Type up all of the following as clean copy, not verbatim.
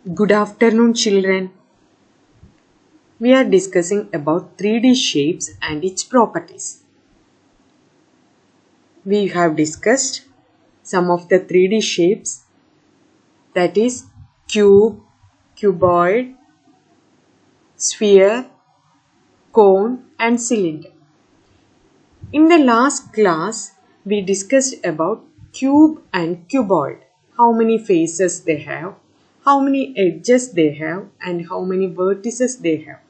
Good afternoon, children. We are discussing about 3D shapes and its properties. We have discussed some of the 3D shapes, that is cube, cuboid, sphere, cone and cylinder. In the last class, we discussed about cube and cuboid, how many faces they have, how many edges they have and how many vertices they have.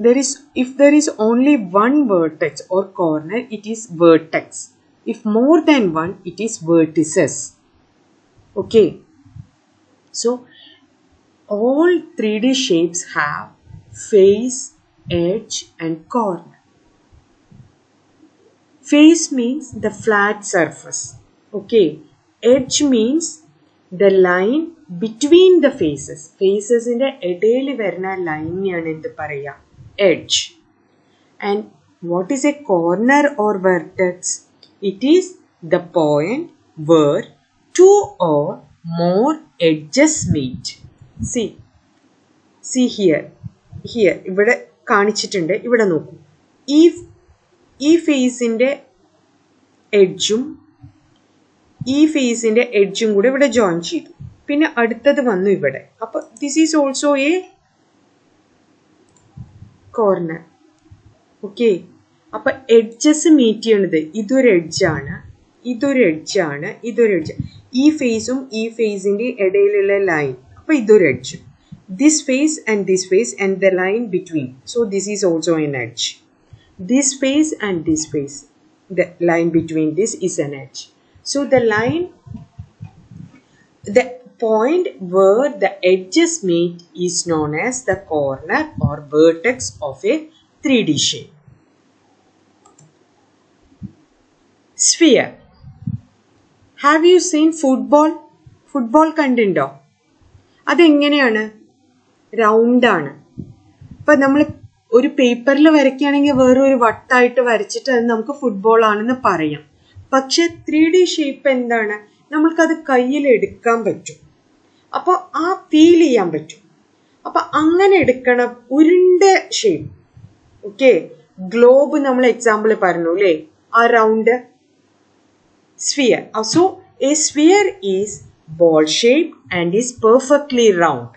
If there is only one vertex or corner, it is vertex. If more than one, it is vertices. Okay. So, all 3D shapes have face, edge and corner. Face means the flat surface. Okay. Edge means the line between the faces. Faces in the edeli varna line endu paraya. Edge. And what is a corner or vertex? It is the point where two or more edges meet. See here. ഇവിടെ കാണിച്ചിട്ടുണ്ട്. ഇവിടെ നോക്കൂ. ഈ ഫേസിന്റെ എഡ്ജും ഈ ഫേസിന്റെ എഡ്ജും കൂടെ ഇവിടെ join ചെയ്തു. പിന്നെ അടുത്തത് വന്നു ഇവിടെ. അപ്പോൾ this is also A corner. Okay. അപ്പൊ എഡ്ജസ് മീറ്റ് ചെയ്യണത് ഇതൊരു എഡ്ജാണ്, ഇതൊരു എഡ്ജാണ്, ഇതൊരു എഡ്ജ്. ഈ ഫേസും ഈ ഫേസിന്റെ ഇടയിലുള്ള ലൈൻ, അപ്പൊ ഇതൊരു edge. This face and this face and the line between, so this is also an edge. This face and this face, the line between this is an edge. So the point where the edges meet is known as the corner or vertex of a 3D shape. Sphere. Have you seen football? Football കണ്ടിട്ടുണ്ടോ? അതെങ്ങനെയാണ്? റൗണ്ടാണ്. അപ്പം നമ്മൾ ഒരു പേപ്പറിൽ വരയ്ക്കുകയാണെങ്കിൽ വേറൊരു വട്ടായിട്ട് വരച്ചിട്ട് അത് നമുക്ക് ഫുട്ബോൾ ആണെന്ന് പറയാം. പക്ഷെ 3D ഷേപ്പ് എന്താണ്? നമ്മൾക്കത് കയ്യിൽ എടുക്കാൻ പറ്റും. അപ്പോൾ ആ ഫീൽ ചെയ്യാൻ പറ്റും. അപ്പൊ അങ്ങനെ എടുക്കണം ഉരുണ്ട ഷേപ്പ്. ഓക്കെ. ഗ്ലോബ് നമ്മൾ എക്സാമ്പിൾ പറഞ്ഞു അല്ലേ, ആ round. Sphere. So a sphere is ball shape and is perfectly round.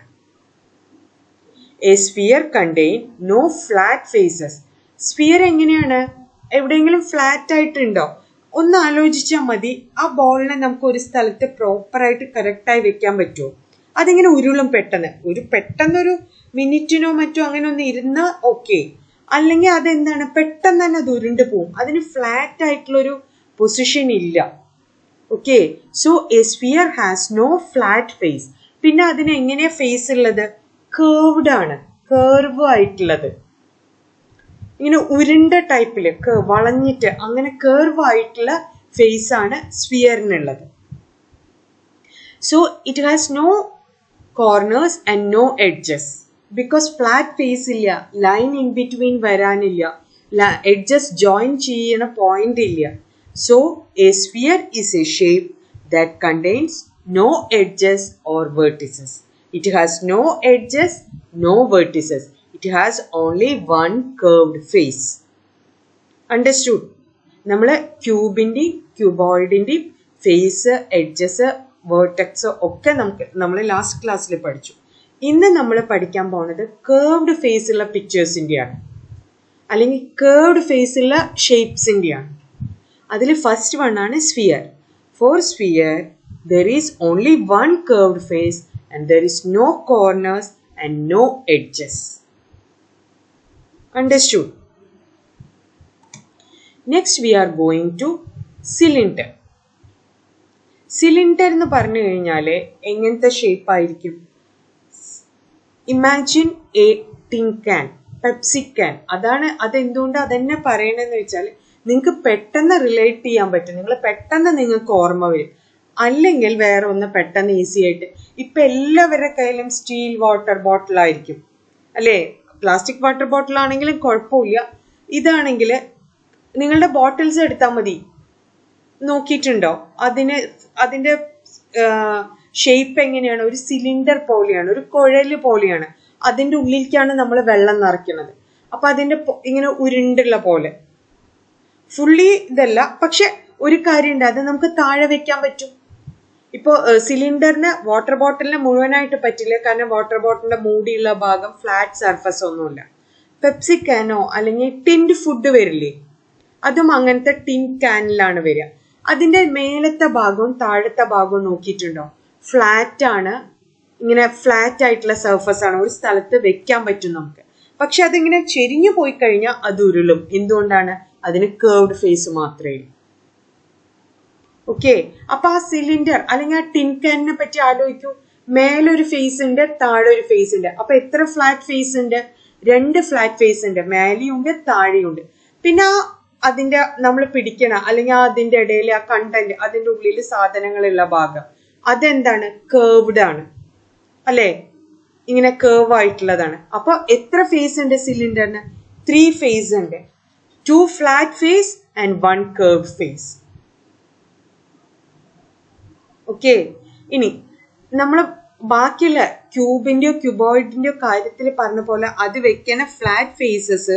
A sphere contain no flat faces. Sphere എങ്ങനെയാണ്? എവിടെയെങ്കിലും ഫ്ലാറ്റ് ആയിട്ടുണ്ടോ? ഒന്ന് ആലോചിച്ചാൽ മതി. ആ ബോളിനെ നമുക്ക് ഒരു സ്ഥലത്ത് പ്രോപ്പറായിട്ട് കറക്റ്റായി വെക്കാൻ പറ്റുമോ? അതിങ്ങനെ ഉരുളും പെട്ടെന്നൊരു മിനിറ്റിനോ മറ്റോ അങ്ങനെ ഒന്ന് ഇരുന്നാൽ ഓക്കെ. അല്ലെങ്കിൽ അതെന്താണ്, പെട്ടെന്ന് തന്നെ അത് ഉരുണ്ട് പോവും. അതിന് ഫ്ലാറ്റ് ആയിട്ടുള്ളൊരു പൊസിഷൻ ഇല്ല. Okay. So a sphere has no flat face. പിന്നെ അതിന് എങ്ങനെയാ ഫേസ് ഉള്ളത്? കേർവ്ഡ് ആണ്, കേർവ് ആയിട്ടുള്ളത്. ഇങ്ങനെ ഉരുണ്ട ടൈപ്പില് വളഞ്ഞിട്ട് അങ്ങനെ കേർവ് ആയിട്ടുള്ള ഫേസ് ആണ് സ്ഫിയറിനുള്ളത്. So it has no corners and no edges. Because flat face ഇല്ല, ലൈൻ ഇൻ ബിറ്റ്വീൻ വരാനില്ല, എഡ്ജസ് ജോയിൻ ചെയ്യണ പോയിന്റ് ഇല്ല. So a sphere is a shape that contains no edges or vertices. It has no edges, no vertices. It has only one curved face. Understood? നമ്മൾ ക്യൂബിൻ്റെയും ക്യൂബോയിഡിൻ്റെയും face, edges, vertex ഒക്കെ നമ്മൾ last ക്ലാസ്സിൽ പഠിച്ചു. ഇന്ന് നമ്മൾ പഠിക്കാൻ പോകുന്നത് കേർവ്ഡ് ഫേസുള്ള പിക്ചേഴ്സിൻ്റെയാണ്, അല്ലെങ്കിൽ കേർവ്ഡ് ഫേസുള്ള ഷേപ്സിൻ്റെയാണ്. അതിൽ ഫസ്റ്റ് വൺ ആണ് sphere. For sphere there is only one curved face and there is no corners and no edges. Understood? Next we are going to cylinder. Cylinder എന്ന് പറഞ്ഞു കഴിഞ്ഞാൽ എങ്ങനത്തെ ഷേപ്പ് ആയിരിക്കും? Imagine A tin can, Pepsi can. അതെന്തുകൊണ്ട് അതെന്നെ പറയണെന്ന് വെച്ചാൽ നിങ്ങൾക്ക് പെട്ടെന്ന് റിലേറ്റ് ചെയ്യാൻ പറ്റും, നിങ്ങൾക്ക് ഓർമ്മ വരും. അല്ലെങ്കിൽ വേറെ ഒന്ന് പെട്ടെന്ന് ഈസി ആയിട്ട്. ഇപ്പൊ എല്ലാവരുടെ കയ്യിലും സ്റ്റീൽ വാട്ടർ ബോട്ടിൽ ആയിരിക്കും അല്ലേ? പ്ലാസ്റ്റിക് വാട്ടർ ബോട്ടിൽ ആണെങ്കിലും കുഴപ്പമില്ല. ഇതാണെങ്കിൽ നിങ്ങളുടെ ബോട്ടിൽസ് എടുത്താൽ മതി. നോക്കിയിട്ടുണ്ടോ? അതിന്റെ ഷേപ്പ് എങ്ങനെയാണ്? ഒരു സിലിണ്ടർ പോലെയാണ്, ഒരു കുഴല് പോലെയാണ്. അതിന്റെ ഉള്ളിലേക്കാണ് നമ്മൾ വെള്ളം നിറയ്ക്കുന്നത്. അപ്പൊ അതിന്റെ ഇങ്ങനെ ഉരുണ്ടുള്ള പോലെ ഫുള്ളി ഇതല്ല. പക്ഷെ ഒരു കാര്യമുണ്ട്, അത് നമുക്ക് താഴെ വെക്കാൻ പറ്റും. ഇപ്പോ സിലിണ്ടറിന് വാട്ടർ ബോട്ടിലിന് മുഴുവനായിട്ട് പറ്റില്ല, കാരണം വാട്ടർ ബോട്ടിലിന്റെ മൂടിയുള്ള ഭാഗം ഫ്ലാറ്റ് സർഫസ് ഒന്നുമില്ല. പെപ്സി കാനോ അല്ലെങ്കിൽ ടിൻഡ് ഫുഡ് വരില്ലേ, അതും അങ്ങനത്തെ ടിൻ കാനിലാണ് വരിക. അതിന്റെ മേലത്തെ ഭാഗവും താഴത്തെ ഭാഗവും നോക്കിയിട്ടുണ്ടോ? ഫ്ലാറ്റ് ആണ്, ഇങ്ങനെ ഫ്ലാറ്റ് ആയിട്ടുള്ള സർഫസ് ആണ്, ഒരു സ്ഥലത്ത് വെക്കാൻ പറ്റും നമുക്ക്. പക്ഷെ അതിങ്ങനെ ചെരിഞ്ഞു പോയി കഴിഞ്ഞാൽ അത് ഉരുളും. എന്തുകൊണ്ടാണ്? അതിന് കേർവ്ഡ് ഫേസ് മാത്രമേ ഉള്ളൂ. ഓക്കെ, അപ്പൊ ആ സിലിണ്ടർ അല്ലെങ്കിൽ ആ ടിൻ കാനിനെ പറ്റി ആലോചിക്കൂ. മേലൊരു ഫേസ് ഉണ്ട്, താഴെ ഒരു ഫേസ് ഉണ്ട്. അപ്പൊ എത്ര ഫ്ലാറ്റ് ഫേസ് ഉണ്ട്? 2 ഫ്ലാറ്റ് ഫേസ് ഉണ്ട്, മേലെയുണ്ട് താഴെയുണ്ട്. പിന്നെ അതിന്റെ നമ്മൾ പിടിക്കണ അല്ലെങ്കിൽ അതിന്റെ ഇടയിൽ ആ കണ്ടന്റ്, അതിന്റെ ഉള്ളിൽ സാധനങ്ങളുള്ള ഭാഗം, അതെന്താണ്? കേർവ്ഡ് ആണ് അല്ലെ? ഇങ്ങനെ കേർവ് ആയിട്ടുള്ളതാണ്. അപ്പൊ എത്ര ഫേസ് ഉണ്ട് സിലിണ്ടറിന്? 3 ഫേസ് ഉണ്ട്. 2 flat face and 1 curved face. Okay, ഇനി നമ്മൾ ബാക്കിയുള്ള ക്യൂബിന്റെയോ ക്യൂബോയിഡിന്റെയോ കാര്യത്തിൽ പറഞ്ഞ പോലെ അത് വെക്കുന്ന ഫ്ലാറ്റ് ഫേസസ്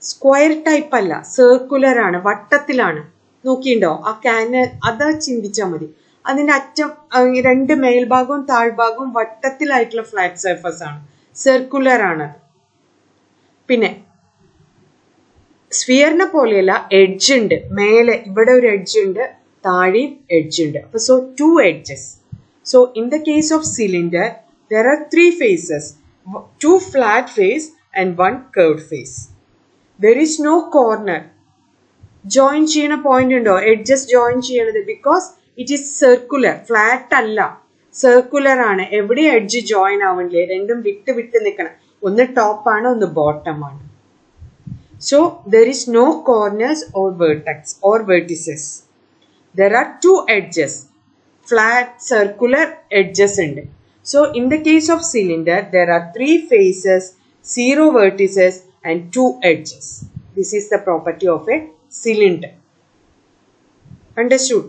സ്ക്വയർ ടൈപ്പ് അല്ല, സർക്കുലർ ആണ്, വട്ടത്തിലാണ്. നോക്കിണ്ടോ? ആ ക്യാന് അതാ ചിന്തിച്ചാൽ മതി. അതിന്റെ അറ്റം 2 മേൽഭാഗവും താഴ്ഭാഗവും വട്ടത്തിലായിട്ടുള്ള ഫ്ലാറ്റ് സർഫസ് ആണ്, സർക്കുലർ ആണ്. പിന്നെ സ്ഫിയറിനെ പോലെയല്ല, എഡ്ജ് ഉണ്ട്. മേലെ ഇവിടെ ഒരു എഡ്ജ് ഉണ്ട്, താഴെയും എഡ്ജ് ഉണ്ട്. അപ്പൊ 2 edges. So in the case of cylinder, there are 3 faces, 2 flat face and 1 curved face. There is no corner. Join ചെയ്യണ പോയിന്റ് ഉണ്ടോ? എഡ്ജസ് ജോയിൻ ചെയ്യണത്, because it is circular, flat അല്ല, സർക്കുലർ ആണ്. എവിടെ എഡ്ജ് ജോയിൻ ആവണില്ലേ? രണ്ടും വിട്ട് വിട്ട് നിൽക്കണം. ഒന്ന് ടോപ്പ് ആണ്, ഒന്ന് ബോട്ടം ആണ്. So there is no corners or vertex or vertices. There are 2 edges, flat circular edges ഉണ്ട്. So in the case of cylinder, there are 3 faces, 0 vertices and 2 edges. This is the property of a cylinder. Understood?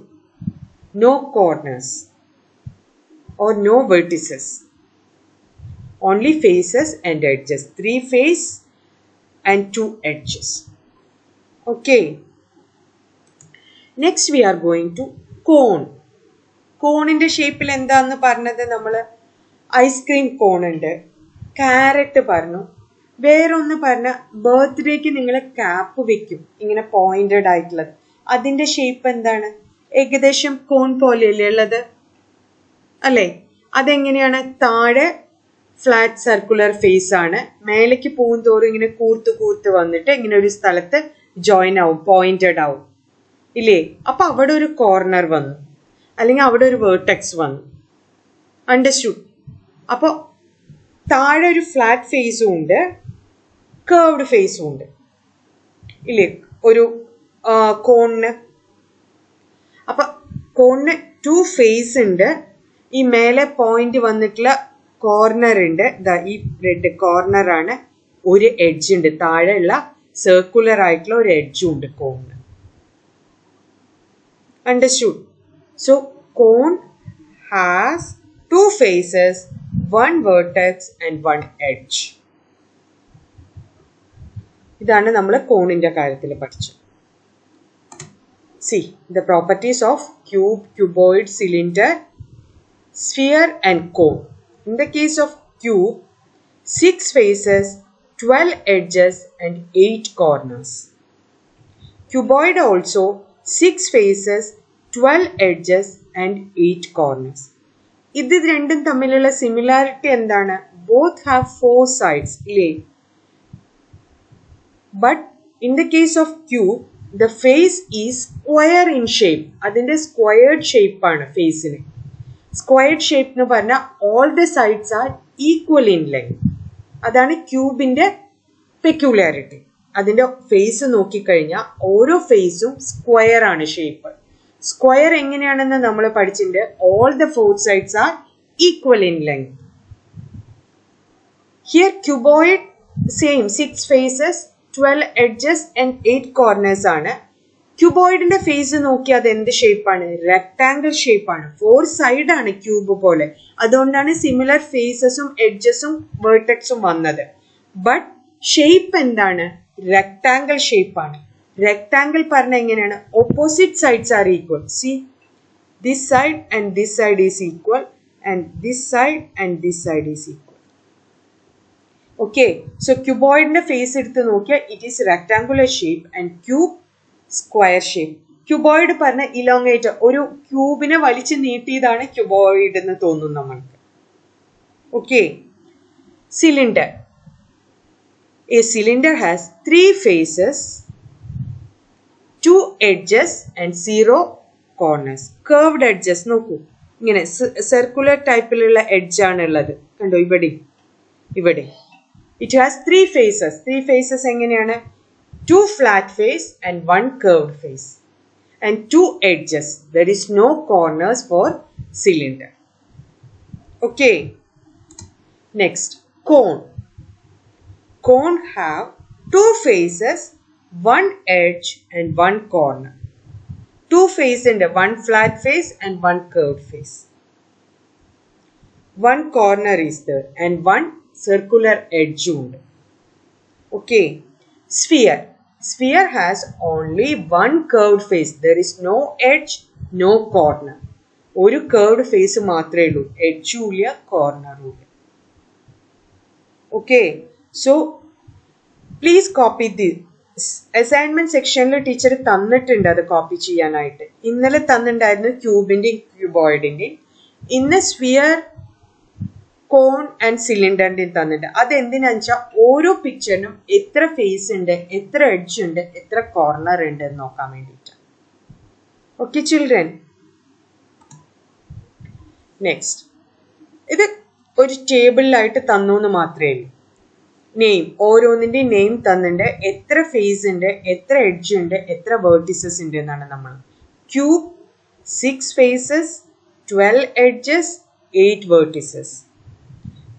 No corners or no vertices, only faces and edges. 3 face and 2 edges. Okay, next we are going to cone. കോണിന്റെ ഷേപ്പിൽ എന്താന്ന് പറഞ്ഞത് നമ്മള്? Ice cream കോൺ ഉണ്ട്, carrot പറഞ്ഞു, വേറൊന്ന് പറഞ്ഞ ബർത്ത്ഡേക്ക് നിങ്ങൾ ക്യാപ്പ് വെക്കും, ഇങ്ങനെ പോയിന്റഡ് ആയിട്ടുള്ളത്. അതിന്റെ ഷേപ്പ് എന്താണ്? ഏകദേശം കോൺ പോലെയല്ലേ ഉള്ളത് അല്ലെ? അതെങ്ങനെയാണ്? താഴെ ഫ്ലാറ്റ് സർക്കുലർ ഫേസ് ആണ്, മേലേക്ക് പോകുന്തോറും ഇങ്ങനെ കൂർത്ത് കൂർത്ത് വന്നിട്ട് ഇങ്ങനെ ഒരു സ്ഥലത്ത് ജോയിൻ ആവും, പോയിന്റഡ് ആവും ഇല്ലേ? അപ്പൊ അവിടെ ഒരു കോർണർ വന്നു, അല്ലെങ്കിൽ അവിടെ ഒരു വേർട്ടെക്സ് വന്നു. അണ്ടർസ്റ്റുഡ്? അപ്പൊ താഴെ ഒരു ഫ്ലാറ്റ് ഫേസും ഉണ്ട്, കേർവ്ഡ് ഫേസും ഉണ്ട് ഇല്ലേ ഒരു കോണിന്? അപ്പൊ കോണിന് 2 ഫേസ് ഉണ്ട്. ഈ മേലെ പോയിന്റ് വന്നിട്ടുള്ള കോർണർ ഉണ്ട്, ഈ റെഡ് കോർണർ ആണ്. ഒരു എഡ്ജ് ഉണ്ട്, താഴെയുള്ള സർക്കുലർ ആയിട്ടുള്ള ഒരു എഡ്ജും ഉണ്ട് കോണിന്. Understood? So cone has 2 faces, 1 vertex and 1 edge. ഇതാണ് നമ്മൾ കോണിന്റെ കാര്യത്തിൽ പഠിച്ചത്. See the properties of cube, cuboid, cylinder, sphere and cone. In the case of cube, 6 faces, 12 edges and 8 corners. Cuboid also 6 faces, 12 edges and 8 corners. ഇത് രണ്ടും തമ്മിലുള്ള similarity എന്താണ്? Both have 4 sides, ഇല്ലേ? But in the case of cube, the face is square in shape. അതിന്റെ squared shape ആണ് ഫേസിന്. Squared shape എന്ന് പറഞ്ഞാൽ all the sides are equal in length. അതാണ് ക്യൂബിന്റെ പെക്യുലാരിറ്റി. അതിന്റെ ഫേസ് നോക്കിക്കഴിഞ്ഞാൽ ഓരോ ഫേസും സ്ക്വയർ ആണ് ഷേപ്പ്. സ്ക്വയർ എങ്ങനെയാണെന്ന് നമ്മൾ പഠിച്ചിട്ടുണ്ട്. All the 4 sides are equal in length. Here cuboid same 6 faces, 12 edges and 8 corners ആണ്. ക്യൂബോയിഡിന്റെ ഫേസ് നോക്കി അത് എന്ത് ഷേപ്പാണ്? റെക്ടാംഗിൾ ഷേപ്പാണ്. 4 സൈഡ് ആണ് ക്യൂബ് പോലെ. അതുകൊണ്ടാണ് സിമിലർ ഫേസസും എഡ്ജസും വേർട്ടെക്സും വന്നത്. ബട്ട് ഷേപ്പ് എന്താണ്? റെക്ടാംഗിൾ ഷേപ്പാണ്. റെക്ടാംഗിൾ പറഞ്ഞ എങ്ങനെയാണ്? Opposite sides are equal. See, this side and this side is equal and this side and this side is equal. Okay, so ക്യൂബോയിഡിന്റെ ഫേസ് എടുത്ത് നോക്കിയാൽ it is rectangular shape and cube square shape. Cuboid പറഞ്ഞ elongate, ഒരു ക്യൂബിനെ വലിച്ചു നീട്ടിയതാണ് cuboid എന്ന് തോന്നുന്നു നമ്മൾക്ക്. Okay, cylinder. A cylinder has 3 faces, 2 edges and 0 corners. Curved edges നോക്കൂ, ഇങ്ങനെ സർക്കുലർ ടൈപ്പിലുള്ള എഡ്ജ് ആണ് ഉള്ളത്. കണ്ടോ ഇവിടെ. It has 3 faces. 3 faces എങ്ങനെയാണ്? 2 flat face and 1 curved face and 2 edges. There is no corners for cylinder. Okay. Next, cone. Cone have 2 faces, 1 edge and 1 corner. 2 face ഉണ്ട്, 1 flat face and 1 curved face. 1 corner is there and 1 circular edge ഉണ്ട്. Okay. Sphere. Sphere has only 1 curved face. There is no edge, no corner. ഒരു curved face മാത്രമേ ഉള്ളൂ, എഡ്ജും ഇല്ല കോർണറും ഇല്ല. Okay. So, please copy this. Assignment സെക്ഷനിൽ teacher തന്നിട്ടുണ്ട് അത് copy ചെയ്യാനായിട്ട്. ഇന്നലെ തന്നിട്ടുണ്ടായിരുന്നു ക്യൂബിന്റെയും ക്യൂബോയിഡിന്റെയും. ഇന്ന് സ്ഫിയർ, കോൺ ആൻഡ് സിലിണ്ടറിന്റെയും തന്നിട്ടുണ്ട്. അത് എന്തിനാന്ന് വെച്ചാൽ ഓരോ പിക്ചറിനും എത്ര ഫേസ് ഉണ്ട്, എത്ര എഡ്ജ് ഉണ്ട്, എത്ര കോർണർ ഉണ്ട് എന്ന് നോക്കാൻ വേണ്ടിയിട്ട്. Okay children. നെക്സ്റ്റ്, ഇത് ഒരു ടേബിളിലായിട്ട് തന്നു എന്ന് മാത്രമേ ഉള്ളൂ. നെയിം, ഓരോന്നിന്റെ നെയിം തന്നിട്ടുണ്ട്. എത്ര ഫേസ് ഉണ്ട്, എത്ര എഡ്ജ് ഉണ്ട്, എത്ര വേർട്ടിസസ് ഉണ്ട് എന്നാണ് നമ്മൾ. Cube 6 faces, 12 edges, 8 vertices.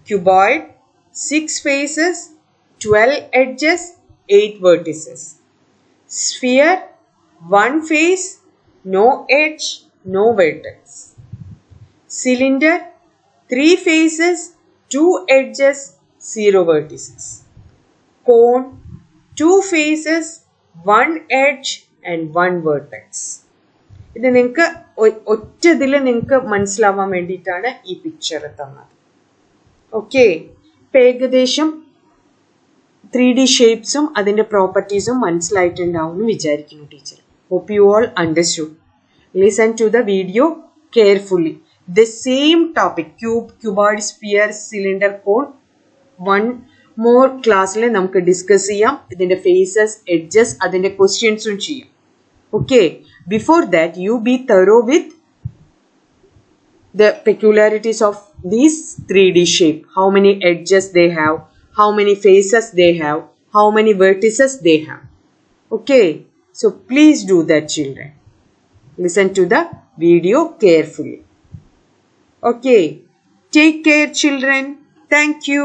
Cuboid 6 faces, 12 edges, 8 vertices. Sphere 1 face, no edge, no vertex. Cylinder 3 faces, 2 edges, 0 vertices. Cone 2 faces, 1 edge and 1 vertex. ഇത് നിങ്ങൾക്ക് ഒറ്റ ഇതിൽ നിങ്ങൾക്ക് മനസ്സിലാവാൻ വേണ്ടിയിട്ടാണ് ഈ പിക്ചർ തന്നത്. ഓക്കെ, ഇപ്പം ഏകദേശം 3D ഷേപ്സും അതിൻ്റെ പ്രോപ്പർട്ടീസും മനസ്സിലായിട്ടുണ്ടാവും എന്ന് വിചാരിക്കുന്നു teacher. Hope you all understood. Listen to the video carefully. The same topic cube, cuboid, sphere, cylinder, cone 1 more ക്ലാസ്സിൽ നമുക്ക് ഡിസ്കസ് ചെയ്യാം. ഇതിന്റെ ഫേസസ്, എഡ്ജസ്, അതിന്റെ ക്വസ്റ്റ്യൻസും ചെയ്യാം. Okay, before that you B thorough with the peculiarities of these 3D shape. How many edges they have, how many faces they have, how many vertices they have. Okay, so please do that children. Listen to the video carefully. Okay, take care children. Thank you.